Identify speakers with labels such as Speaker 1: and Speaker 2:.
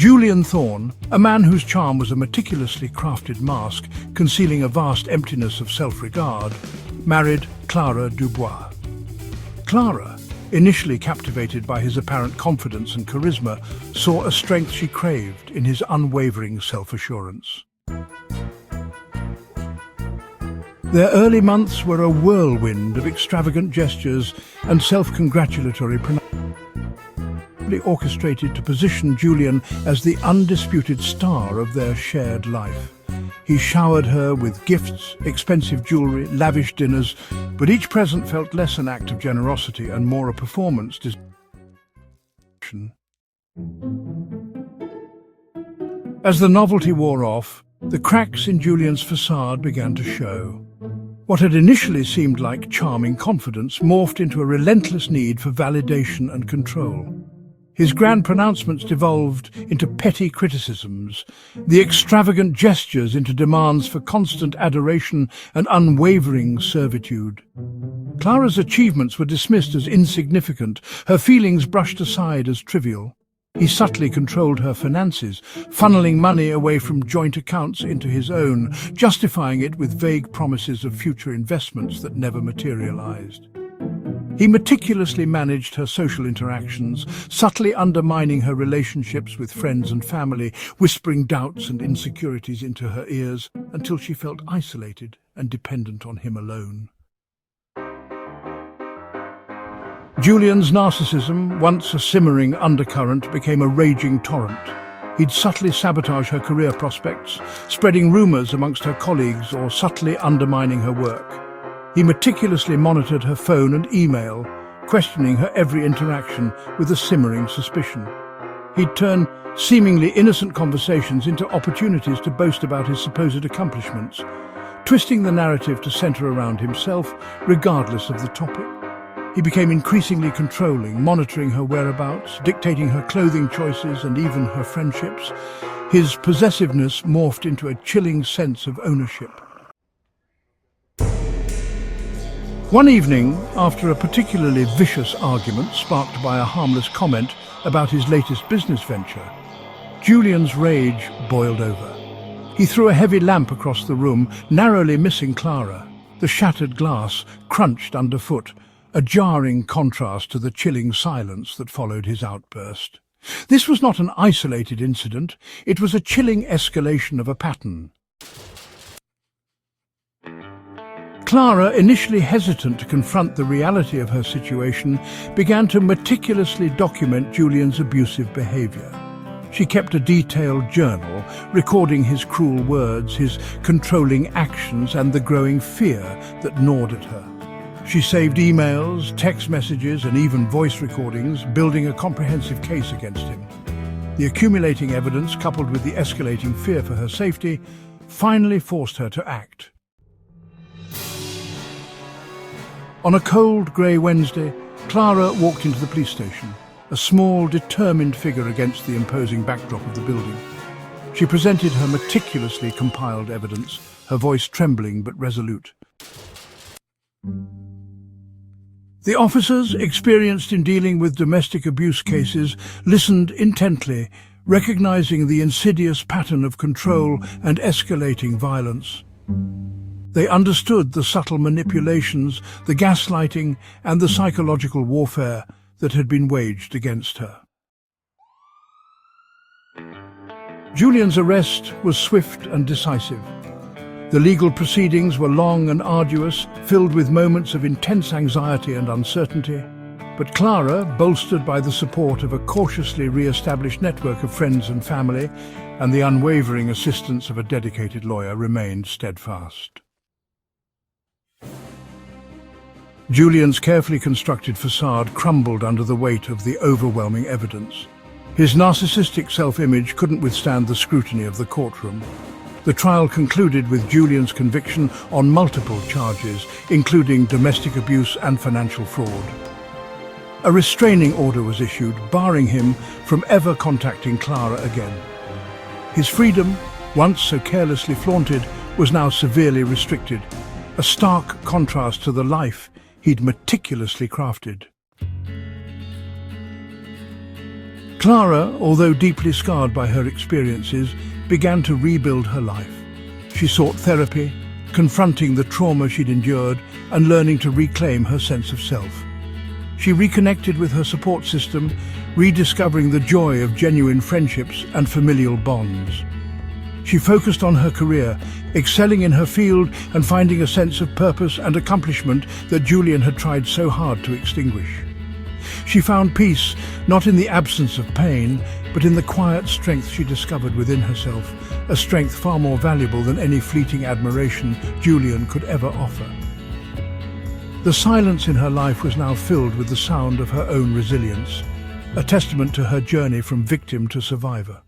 Speaker 1: Julian Thorne, a man whose charm was a meticulously crafted mask concealing a vast emptiness of self-regard, married Clara Dubois. Clara, initially captivated by his apparent confidence and charisma, saw a strength she craved in his unwavering self-assurance. Their early months were a whirlwind of extravagant gestures and self-congratulatory pronouncements, orchestrated to position Julian as the undisputed star of their shared life. He showered her with gifts, expensive jewelry, lavish dinners, but each present felt less an act of generosity and more a performance. As the novelty wore off, the cracks in Julian's facade began to show. What had initially seemed like charming confidence morphed into a relentless need for validation and control. His grand pronouncements devolved into petty criticisms, the extravagant gestures into demands for constant adoration and unwavering servitude. Clara's achievements were dismissed as insignificant, her feelings brushed aside as trivial. He subtly controlled her finances, funneling money away from joint accounts into his own, justifying it with vague promises of future investments that never materialized. He meticulously managed her social interactions, subtly undermining her relationships with friends and family, whispering doubts and insecurities into her ears until she felt isolated and dependent on him alone. Julian's narcissism, once a simmering undercurrent, became a raging torrent. He'd subtly sabotage her career prospects, spreading rumors amongst her colleagues or subtly undermining her work. He meticulously monitored her phone and email, questioning her every interaction with a simmering suspicion. He'd turn seemingly innocent conversations into opportunities to boast about his supposed accomplishments, twisting the narrative to center around himself, regardless of the topic. He became increasingly controlling, monitoring her whereabouts, dictating her clothing choices and even her friendships. His possessiveness morphed into a chilling sense of ownership. One evening, after a particularly vicious argument sparked by a harmless comment about his latest business venture, Julian's rage boiled over. He threw a heavy lamp across the room, narrowly missing Clara. The shattered glass crunched underfoot, a jarring contrast to the chilling silence that followed his outburst. This was not an isolated incident, it was a chilling escalation of a pattern. Clara, initially hesitant to confront the reality of her situation, began to meticulously document Julian's abusive behavior. She kept a detailed journal, recording his cruel words, his controlling actions, and the growing fear that gnawed at her. She saved emails, text messages, and even voice recordings, building a comprehensive case against him. The accumulating evidence, coupled with the escalating fear for her safety, finally forced her to act. On a cold, grey Wednesday, Clara walked into the police station, a small, determined figure against the imposing backdrop of the building. She presented her meticulously compiled evidence, her voice trembling but resolute. The officers, experienced in dealing with domestic abuse cases, listened intently, recognizing the insidious pattern of control and escalating violence. They understood the subtle manipulations, the gaslighting, and the psychological warfare that had been waged against her. Julian's arrest was swift and decisive. The legal proceedings were long and arduous, filled with moments of intense anxiety and uncertainty. But Clara, bolstered by the support of a cautiously re-established network of friends and family, and the unwavering assistance of a dedicated lawyer, remained steadfast. Julian's carefully constructed facade crumbled under the weight of the overwhelming evidence. His narcissistic self-image couldn't withstand the scrutiny of the courtroom. The trial concluded with Julian's conviction on multiple charges, including domestic abuse and financial fraud. A restraining order was issued, barring him from ever contacting Clara again. His freedom, once so carelessly flaunted, was now severely restricted, a stark contrast to the life he'd meticulously crafted. Clara, although deeply scarred by her experiences, began to rebuild her life. She sought therapy, confronting the trauma she'd endured and learning to reclaim her sense of self. She reconnected with her support system, rediscovering the joy of genuine friendships and familial bonds. She focused on her career, excelling in her field and finding a sense of purpose and accomplishment that Julian had tried so hard to extinguish. She found peace not in the absence of pain, but in the quiet strength she discovered within herself, a strength far more valuable than any fleeting admiration Julian could ever offer. The silence in her life was now filled with the sound of her own resilience, a testament to her journey from victim to survivor.